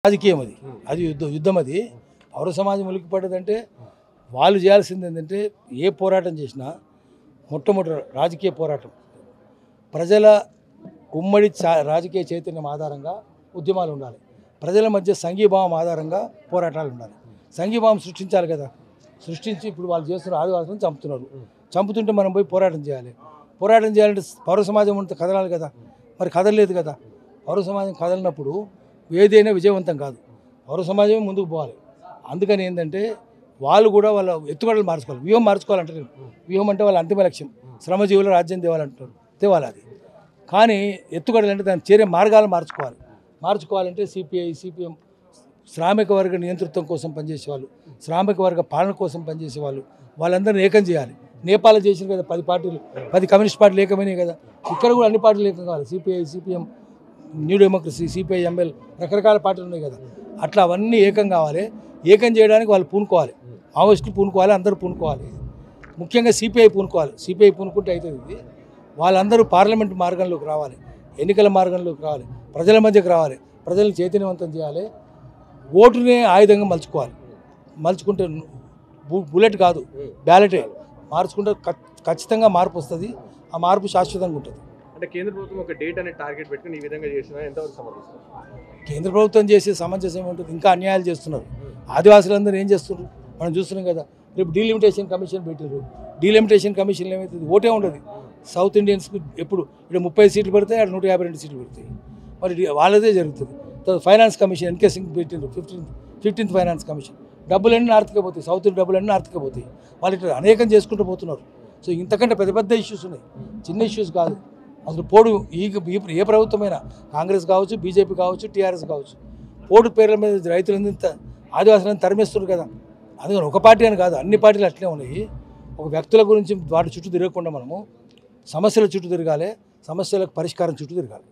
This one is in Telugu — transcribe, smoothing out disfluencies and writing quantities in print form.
రాజకీయం అది యుద్ధం అది పౌర సమాజం ఉలిక్కిపడ్డదంటే వాళ్ళు చేయాల్సింది ఏంటంటే ఏ పోరాటం చేసినా మొట్టమొదటి రాజకీయ పోరాటం ప్రజల ఉమ్మడి రాజకీయ చైతన్యం ఆధారంగా ఉద్యమాలు ఉండాలి. ప్రజల మధ్య సంఘీభావం ఆధారంగా పోరాటాలు ఉండాలి. సంఘీభావం సృష్టించాలి కదా. సృష్టించి ఇప్పుడు వాళ్ళు చేస్తున్న ఆదివాసులను చంపుతున్నారు. చంపుతుంటే మనం పోయి పోరాటం చేయాలి. పోరాటం చేయాలంటే పౌర సమాజం ఉంటే కదలాలి కదా. మరి కదలలేదు కదా. పౌర సమాజం కదలినప్పుడు ఏదైనా విజయవంతం కాదు. పౌర సమాజమే ముందుకు పోవాలి. అందుకని ఏంటంటే వాళ్ళు కూడా వాళ్ళ ఎత్తుగడలు మార్చుకోవాలి. వ్యూహం మార్చుకోవాలంటే వ్యూహం అంటే వాళ్ళ అంతిమ లక్ష్యం శ్రమజీవుల రాజ్యం తేవాలంటారు. తేవాలి అది. కానీ ఎత్తుగడలు అంటే దాని చేరే మార్గాలు మార్చుకోవాలంటే సిపిఐ సిపిఎం శ్రామిక వర్గ నియంతృత్వం కోసం పనిచేసేవాళ్ళు, శ్రామిక వర్గ పాలన కోసం పనిచేసేవాళ్ళు వాళ్ళందరినీ ఏకం చేయాలి. నేపాల్ చేసిన కదా 10 పార్టీలు, 10 కమ్యూనిస్ట్ పార్టీలు ఏకమైనాయి కదా. ఇక్కడ కూడా అన్ని పార్టీలు ఏకం కావాలి. CPI CPM new democracy CPI ML రకరకాల పార్టీలు ఉన్నాయి కదా. అట్లా అవన్నీ ఏకం కావాలి. ఏకం చేయడానికి వాళ్ళు పూనుకోవాలి. మావోయిస్టులు పూనుకోవాలి. అందరూ పూనుకోవాలి. ముఖ్యంగా సిపిఐ పూనుకోవాలి. సిపిఐ పూనుకుంటే అవుతుంది. ఇది వాళ్ళందరూ పార్లమెంట్ మార్గంలోకి రావాలి. ఎన్నికల మార్గంలోకి రావాలి. ప్రజల మధ్యకు రావాలి. ప్రజలను చైతన్యవంతం చేయాలి. ఓటునే ఆయుధంగా మలుచుకుంటే బుల్లెట్ కాదు బ్యాలెటే మార్చుకుంటే ఖచ్చితంగా మార్పు వస్తుంది. ఆ మార్పు శాశ్వతంగా ఉంటుంది. అంటే కేంద్ర ప్రభుత్వం ఒక డేట్ అనే టార్గెట్ పెట్టుకుని ఈ విధంగా చేసినా ఎంతవరకు సమర్థిస్తారు? కేంద్ర ప్రభుత్వం చేసే సమంజసం ఉంటుంది. ఇంకా అన్యాయాలు చేస్తున్నారు. ఆదివాసులందరూ ఏం చేస్తున్నారు మనం చూస్తున్నాం కదా. రేపు డీలిమిటేషన్ కమిషన్ పెట్టారు. డీలిమిటేషన్ కమిషన్ ఏమవుతుంది? ఓటే ఉండదు. సౌత్ ఇండియన్స్కి ఎప్పుడు ఇక్కడ 30 సీట్లు పెడతాయి, అక్కడ 152 సీట్లు పెడతాయి. మరి వాళ్ళదే జరుగుతుంది. ఫైనాన్స్ కమిషన్ ఎన్కే సింగ్ పెట్టిండ్రు. 15th ఫైనాన్స్ కమిషన్ డబ్బులన్నీ నార్త్కే పోతాయి. సౌత్ డబ్బులన్నీ నార్త్కే పోతాయి. వాళ్ళు ఇట్లా అనేకం చేసుకుంటూ పోతున్నారు. సో ఇంతకంటే పెద్ద ఇష్యూస్ ఉన్నాయి. చిన్న ఇష్యూస్ కాదు. అసలు పోడు ఏ ప్రభుత్వమైనా కాంగ్రెస్ కావచ్చు, బీజేపీ కావచ్చు, టీఆర్ఎస్ కావచ్చు, పోడు పేర్ల మీద రైతులందరూ ఆదివాసులను తరిమేస్తున్నారు కదా. అందుకని ఒక పార్టీ అని కాదు, అన్ని పార్టీలు అట్లే ఉన్నాయి. ఒక వ్యక్తుల గురించి వాటి చుట్టూ తిరగకుండా మనము సమస్యల చుట్టూ తిరగాలి. సమస్యలకు పరిష్కారం చుట్టూ తిరగాలి.